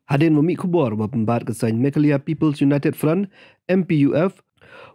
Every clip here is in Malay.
Hadin memi kubor wa pembat kesan Mekalia People's United Front MPUF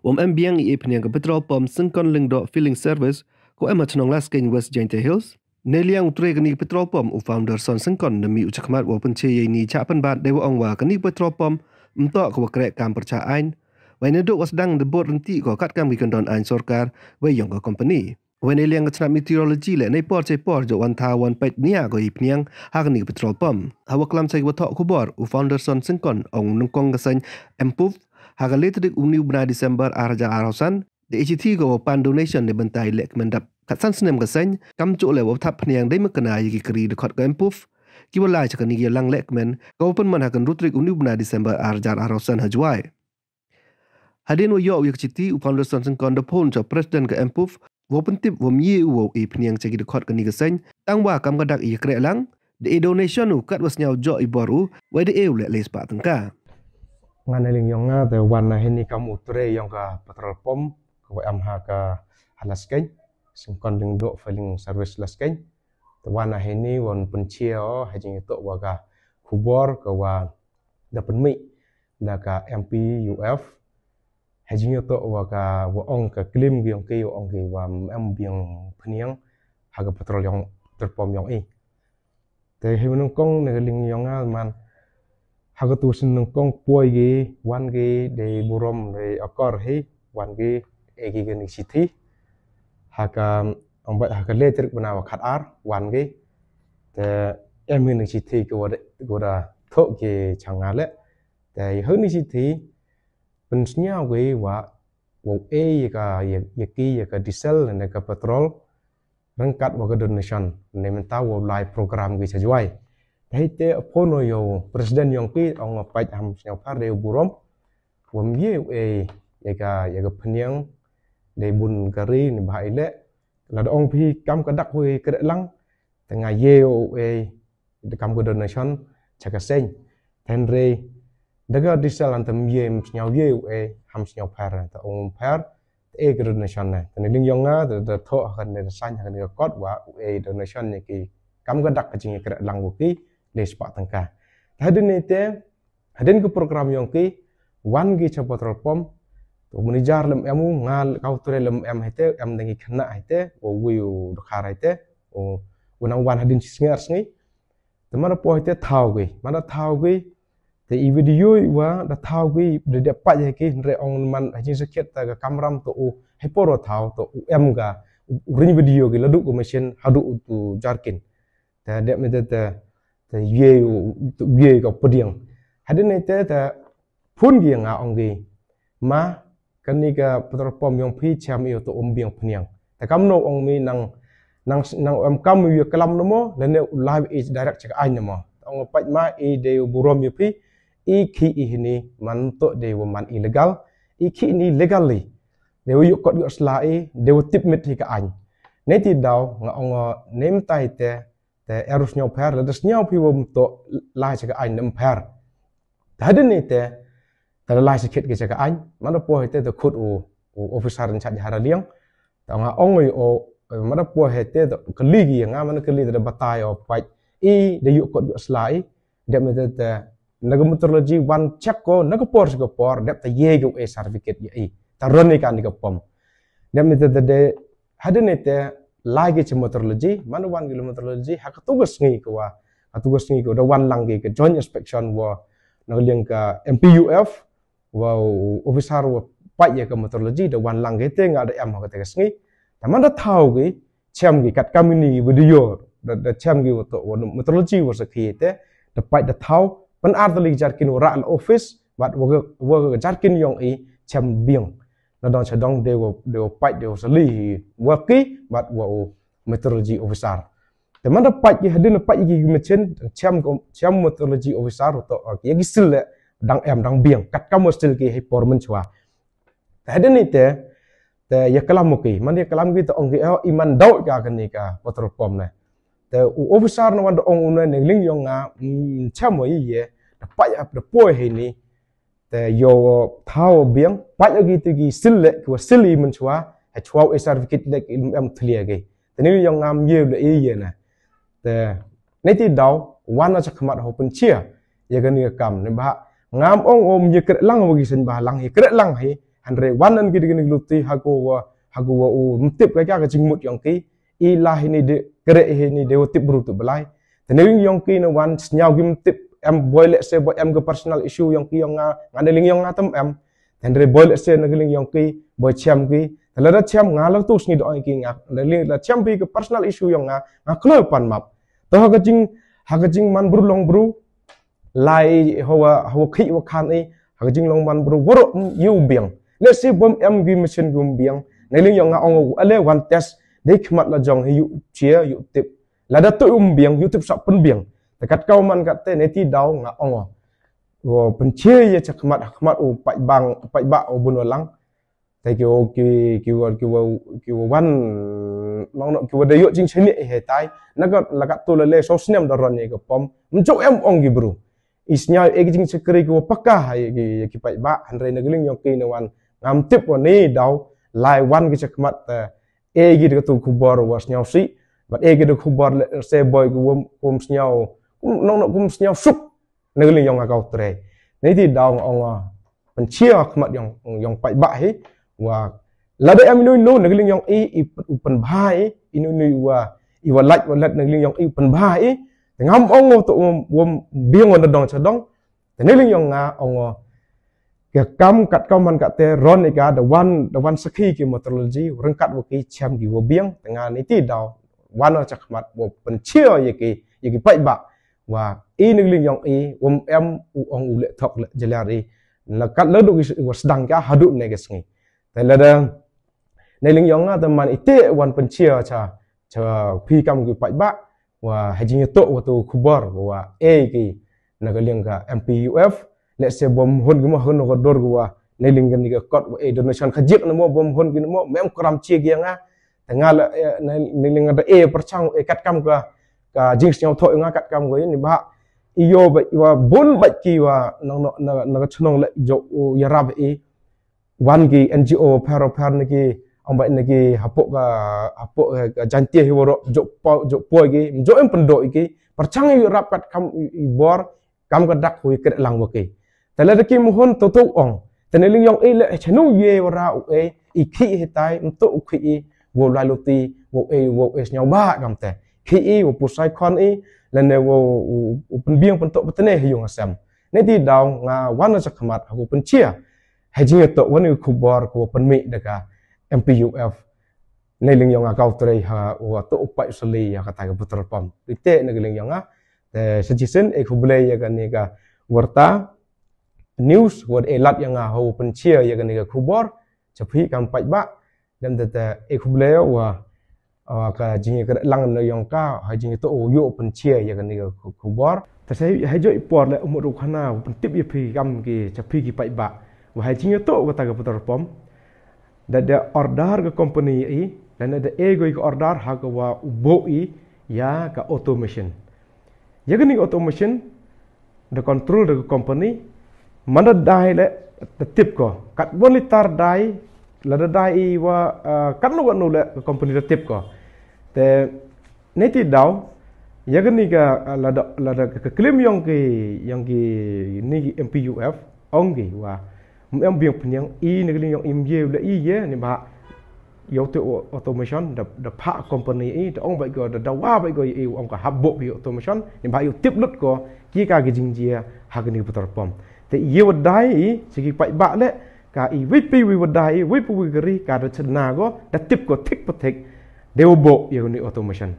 wam ambiang i peniang ke petrol pom sengkon lengdo filling service ko emat nong las ken West Giant Hills neliang utre keni petrol pom u founder son sengkon demi ucakmat wa penche ni chapan bat dewa ongwa keni petrol pom mtok ko krek kam percaan wa nedok wasdang debot renti ko kat kam kikondon ain sorkar wa yong ko company when eliang ke meteorology le nei por jo wan tha wan pet nia go ipniang hagni petrol pom hawa klam sai wa thok kubor u founder son sengkon ong nungkong kesan empuf haga letrik uniu bna Desember arja arosan de HT go pan donation de bentai lek mendap katsan snem kesan kam cu le wa thap pniang dei mekena yiki kri de khot go empuf ki wala chakani gi lang lek men go pen man hakan rutrik uniu bna Desember arja arosan hajwai hadin wo yo yak chiti u founder son sengkon de pon cho president ke empuf wo pentip wo mye wo e pniang chagi de khot kani kesan tang wa kam gadak i krek lang de donation u kat was nyau jo i boru wa de eu le les pa tengka nganaling yang nga te wana hini kamu ture yang ka petrol pom ko am ha ka halasken singkon ding do filling service lasken te wana hini won pencio hajing to waga kubor ka wa da penmi da ka MPUF hajing to waga wa ong ka klim gyong ki ong ki wa am biang phniang ha ka petrol yang terpom yang i te himunung kong ngaling yang nga man hagatu seneng kong poi gi wan gi de burom de akor he wan gi egi gani city haka ombat haka letrik bana wa khat ar wan gi te emin city ko da tho ge changale te hun city pensnya gi wa wo e ka yaki ka diesel ne ka petrol rangkat wa donation ne menta wo live program gi sajwai Hete pono yo presiden yang ki ong pait ham nyau par de burom wam ye yaga phniang de bun kari ni bai le la ong phi kam ka dak hui kre lang tanga ye de kam ko donation chaka sen tenre daga disal antam ye nyau ye ham nyau par ta ong par e ko donation na tani ling yong nga de tho kan de san kan de kot wa donation ni ki kam ka dak ka jing kre lang wo ki les pak tangka. Hadin ite hadin ke program yang ki wan gi cha petrol pom to manager lem emu ngal kau ture lem em hete em dengi kena hete o wiu dokhara hete o unang wan hadin singar sngi temana po hete thau gi mana thau gi te i video wa da thau gi de pa ye ki re ong man hajin sakhet ta ga kamram to o heporo thau to em ga rin video gi ladu ko machine hadu tu jarkin ta de me te ye ko podiang hadin ite ta phun gi nga ong gi ma kani ka petrol pom yong phi cham yo to biang phniang ta kam no ong mi nang kam yu kalam no mo le ne live is direct chak ai no mo ong pat ma e de burom yu phi e khi i ni man to de wo man illegal e khi ni legally de yu ko yu sla e de tip mit hi ka an ne ti daw nga ong nem tai te erus nyau per la des nyau pi wom to lai cha ka ai nem per hadin ni te ta lai sa khet ke cha ka ai mana po hete to khut o officer in charge hara liang ta nga ong o mana po hete to kali gi nga mana kali de batai o pai i de yu ko slai de me te naga meteorology one check ko naga por de ta ye go e certificate ye ta ron ni kan ni ko pom de me te de hadin ni te lagi meteorology mana wan meteorology hak tugas ngi ko wa tugas ngi ko da wan lang ke joint inspection wa nagliang ka MPUF wa officer wa pa ye ka meteorology da wan lang ke te nga da am ha ka ngi tamanda thau ge chem gi kat kamini video da chem gi to meteorology wa sakhi te da pa da thau pan artali jarkin wa al office wat wa jarkin yong i chem biang na don chadong de pai de sali waki bat wa meteorology officer te mana pai ki hadin pai ki mechen cham meteorology officer to ki gi sil dang em dang biang kat kam sil ki por men chwa te hadin ni te ya kalam ki man ya kalam ki to ong ki iman dau ka kan ni ka petrol pom na te officer no wan ong un ne ling yong nga cham mo ye pai ap de poi he ni te yo thao biang pai agi ti gi sil ko sili men chwa ha chwa e certificate le em clear ge te ni yong ngam ye le e ye na te nei ti daw wan na chakmat ho pen chia ya kan ni kam ni bah ngam om ye kret lang bagi sen bah lang he kret lang he andre wanan ki digini luti hago wa mtip ka ka jingmut yang ki ilah ini de kret ini de tip bru tu belai tening yang ki no wan snyau gim tip em boy let say boy em ke personal issue yang ki yang ngadeling yang ngatem em andre boy let say nageling yang ki boy cham ki Lada cam ngalang tu sini doa ini ngak, la cam pi ke personal issue yang ngak pan map. Toh hagajing man long bru, lai hawa ki wakan hagajing long man bru woro yu biang. Let's say bom em gi mesin gum biang, neling yang ngak ale one test, dei khmat la jong yu chia yu tip. Lada tu biang yu tip sak pen biang. Dekat kau man kat te neti dau ngak wo pencie ye khmat pai ba bun walang. Tại kiu wan nong kiu dayo jing chini he tai naga lakat tu le so snem daron ye pom mjo em ong gi bru isnya e jing sekri kiu pakka ye ki pai ba hanre nagling yok ki wan ngam tip wa ni dau lai wan ki chakmat e gi de tu kubor was nyau si but e gi de kubor se boy kum snyau kum snyau sup nagling yong agau tre ni ti dau ong pen chia khmat yong pai ba he wa lada em no nagling yong pen bhai inu wa lat nagling yong pen bhai ngam ong to wom biang on dong chadong nagling yong nga ong ke kam kat kam man kat te ron ika the one sakhi ki methodology rengkat wo ki cham ki wo biang tengah ni ti daw wan chakmat wo pen chia ye ki pai ba wa nagling yong wom em ong u le thok le jelari la kat le do ki sedang ka hadu ne ke sngiแต่ละเดิมในเรื่องยองแต่มันอิเตวันเป็นเชียชาพี่กำกับไปบ้าว่าให้จริงโตว่าตัวคุบาร์ว่ากีนักเลี้ยงกับ MPUF และเสียบอมหุ่นก็มาหุ่นก็ดอร์ก็ว่าในเรื่องกันนี่ก็กอดว่าdonation ขยิบนะมั่วบอมหุ่นกินมั่วแม้กรามเชียกี่งแต่งานในเรื่องกันประชังกัดกำกับจริงเสียงถอยงากัดกำก็นี่บ้าอีโยบว่าบุญบัดกีว่านักชนงเละโยยารับwan ki NGO par niki ambai niki hapok jantie hiworo jok po ki jo em pendo ki perchang yu rap kat kam bor kam ka dak hui kret lang wake tala de ki mohon to ong teneling yong le chanu ye wara i khi hitai mto khi wo lai loti wo nyau ba kam te khi wo pusai kon lene wo pen biang pen to petene hiung asam ne ti daw nga wan sa khamat aku pen chia hai jing to wan ku bor ku pen mi deka MPUF nei ling yong akau trei ha wa to upai soli ya kata ka putar pom ite ne ling yong te suggestion e ku blay ya kan ni ka warta news word e lat yang ho pen chia ya kan ni ka ku bor chapi kam pai ba dan te e ku blay wa ka jing ka lang ne yong ka hai jing to yo pen chia ya kan ni ka ku bor ta sai hai jo ipor le umur khana pen tip ye phi kam ki chapi ki pai ba wahai jinga to kata ka putar pom da order ke company dan ada ego ke order ha ka wa ubo ya ka automation ya kan ni automation the control the company mana dai le tip ko kat bon litar dai la dai wa kat lu le company tip ko te neti daw ya kan ni ka la ka claim yang ki ni MPUF onggi wa em biang penyang ni kali yang imje le ye ni ba yo tu automation da pha company da ong bai go da wa bai go ong ka habbo bi automation ni ba yo tip lut ko ki ka gi jingjia ha ni putar pom te ye wadai sigi pai ba le ka wi pi wi wadai wi pu wi gari ka da chna go da tip ko tik patik de bo yo ni automation